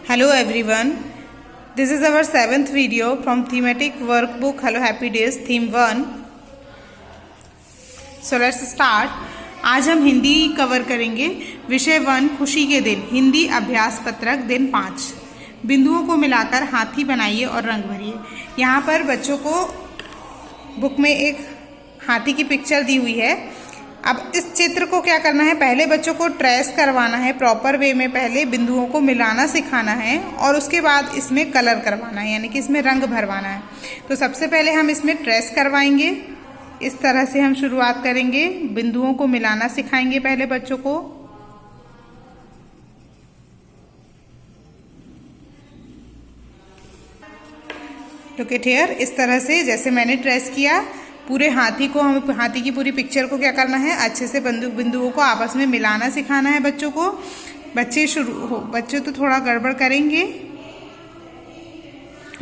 Hello everyone. This is our 7th video from thematic workbook Hello Happy Days theme 1. So let's start. आज हम Hindi cover करेंगे। विषय 1 खुशी के दिन, हिंदी अभ्यास पत्रक दिन 5। बिंदुओं को मिलाकर हाथी बनाइए और रंग भरिए। यहाँ पर बच्चों को बुक में एक हाथी की पिक्चर दी हुई है। अब इस चित्र को क्या करना है, पहले बच्चों को ट्रेस करवाना है प्रॉपर वे में। पहले बिंदुओं को मिलाना सिखाना है और उसके बाद इसमें कलर करवाना है, यानी कि इसमें रंग भरवाना है। तो सबसे पहले हम इसमें ट्रेस करवाएंगे। इस तरह से हम शुरुआत करेंगे। बिंदुओं को मिलाना सिखाएंगे पहले बच्चों को। लुक एट हियर, इस तरह से जैसे मैंने ट्रेस किया, पूरे हाथी को, हमें हाथी की पूरी पिक्चर को क्या करना है, अच्छे से बिंदुओं को आपस में मिलाना सिखाना है बच्चों को। बच्चे तो थोड़ा गड़बड़ करेंगे,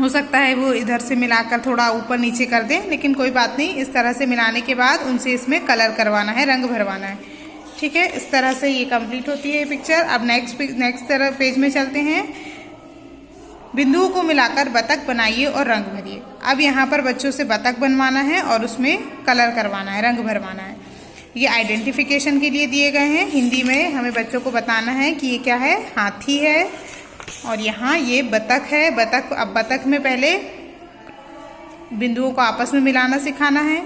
हो सकता है वो इधर से मिलाकर थोड़ा ऊपर नीचे कर दें, लेकिन कोई बात नहीं। इस तरह से मिलाने के बाद उनसे इसमें कलर करवाना है, रंग भरवाना है। ठीक है, इस तरह से ये कंप्लीट होती है पिक्चर। अब नेक्स्ट पेज में चलते हैं। बिंदुओं को मिलाकर बतख बनाइए और रंग भरिए। अब यहाँ पर बच्चों से बतख बनवाना है और उसमें कलर करवाना है, रंग भरवाना है। ये आइडेंटिफिकेशन के लिए दिए गए हैं। हिंदी में हमें बच्चों को बताना है कि ये क्या है, हाथी है और यहाँ ये बतख है। अब बतख में पहले बिंदुओं को आपस में मिलाना सिखाना है।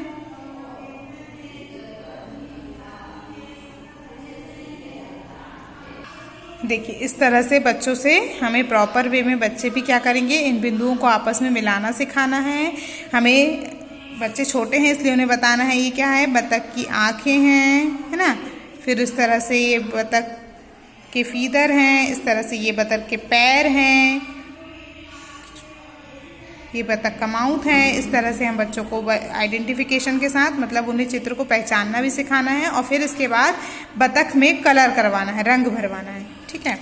देखिए, इस तरह से बच्चों से हमें प्रॉपर वे में, बच्चे भी क्या करेंगे, इन बिंदुओं को आपस में मिलाना सिखाना है हमें। बच्चे छोटे हैं इसलिए उन्हें बताना है ये क्या है, बतख की आँखें हैं, है ना। फिर इस तरह से ये बतख के फीदर हैं, इस तरह से ये बतख के पैर हैं, ये बतख का माउथ है। इस तरह से हम बच्चों को आइडेंटिफिकेशन के साथ, मतलब उन्हें चित्र को पहचानना भी सिखाना है। और फिर इसके बाद बतख में कलर करवाना है, रंग भरवाना है। ठीक है,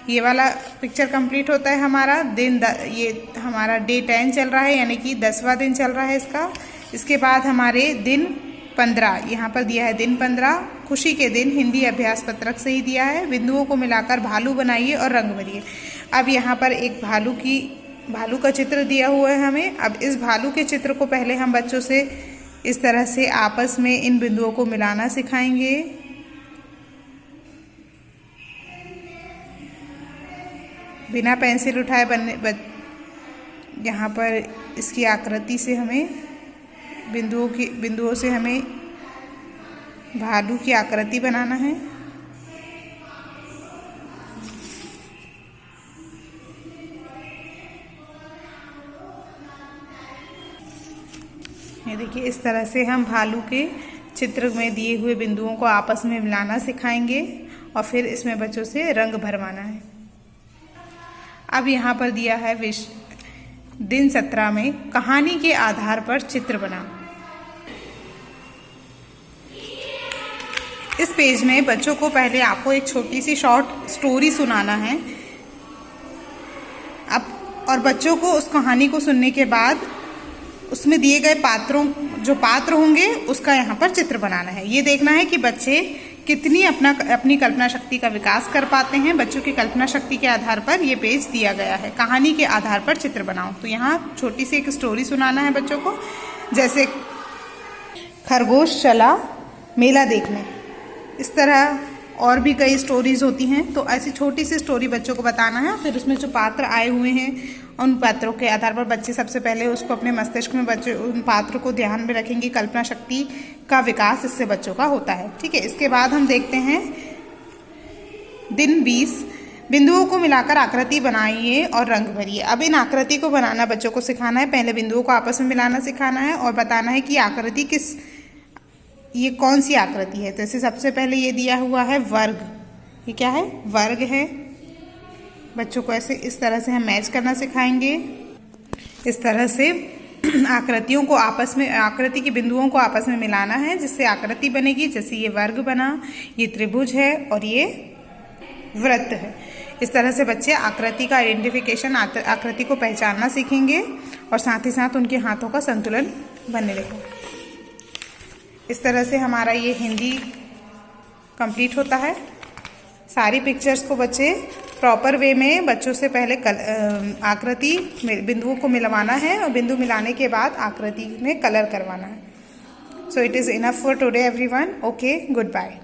ये वाला पिक्चर कंप्लीट होता है हमारा दिन। ये हमारा डे 10 चल रहा है, यानी कि 10वां दिन चल रहा है इसका। इसके बाद हमारे दिन 15, यहाँ पर दिया है दिन 15 खुशी के दिन, हिंदी अभ्यास पत्रक से ही दिया है। बिंदुओं को मिलाकर भालू बनाइए और रंग भरिए। अब यहाँ पर एक भालू का चित्र दिया हुआ है हमें। अब इस भालू के चित्र को पहले हम बच्चों से इस तरह से आपस में इन बिंदुओं को मिलाना सिखाएंगे। बिना पेंसिल उठाए यहाँ पर इसकी आकृति से हमें बिंदुओं से हमें भालू की आकृति बनाना है। ये देखिए, इस तरह से हम भालू के चित्र में दिए हुए बिंदुओं को आपस में मिलाना सिखाएंगे और फिर इसमें बच्चों से रंग भरवाना है। अब यहाँ पर दिया है दिन 17 में कहानी के आधार पर चित्र बनाओ। इस पेज में बच्चों को पहले आपको एक छोटी सी शॉर्ट स्टोरी सुनाना है। अब और बच्चों को उस कहानी को सुनने के बाद उसमें दिए गए जो पात्र होंगे उसका यहाँ पर चित्र बनाना है। ये देखना है कि बच्चे कितनी अपनी कल्पना शक्ति का विकास कर पाते हैं। बच्चों की कल्पना शक्ति के आधार पर ये पेज दिया गया है। कहानी के आधार पर चित्र बनाओ। तो यहाँ छोटी सी एक स्टोरी सुनाना है बच्चों को, जैसे खरगोश चला मेला देखने। इस तरह और भी कई स्टोरीज होती हैं। तो ऐसी छोटी सी स्टोरी बच्चों को बताना है। फिर उसमें जो पात्र आए हुए हैं, उन पात्रों के आधार पर बच्चे सबसे पहले उसको अपने मस्तिष्क में बच्चे उन पात्रों को ध्यान में रखेंगे। कल्पना शक्ति का विकास इससे बच्चों का होता है। ठीक है, इसके बाद हम देखते हैं दिन 20 बिंदुओं को मिलाकर आकृति बनाइए और रंग भरिए। अब इन आकृति को बनाना बच्चों को सिखाना है। पहले बिंदुओं को आपस में मिलाना सिखाना है और बताना है कि आकृति ये कौन सी आकृति है। तो इसे सबसे पहले ये दिया हुआ है वर्ग। ये क्या है, वर्ग है। बच्चों को ऐसे इस तरह से हम मैच करना सिखाएंगे। इस तरह से आकृति के बिंदुओं को आपस में मिलाना है, जिससे आकृति बनेगी। जैसे ये वर्ग बना, ये त्रिभुज है और ये वृत्त है। इस तरह से बच्चे आकृति का आइडेंटिफिकेशन, आकृति को पहचानना सीखेंगे और साथ ही साथ उनके हाथों का संतुलन बनने लगेगा। इस तरह से हमारा ये हिंदी कंप्लीट होता है। सारी पिक्चर्स को बच्चे प्रॉपर वे में बच्चों से पहले आकृति बिंदुओं को मिलवाना है और बिंदु मिलाने के बाद आकृति में कलर करवाना है। So it is enough for today everyone. Okay, good bye.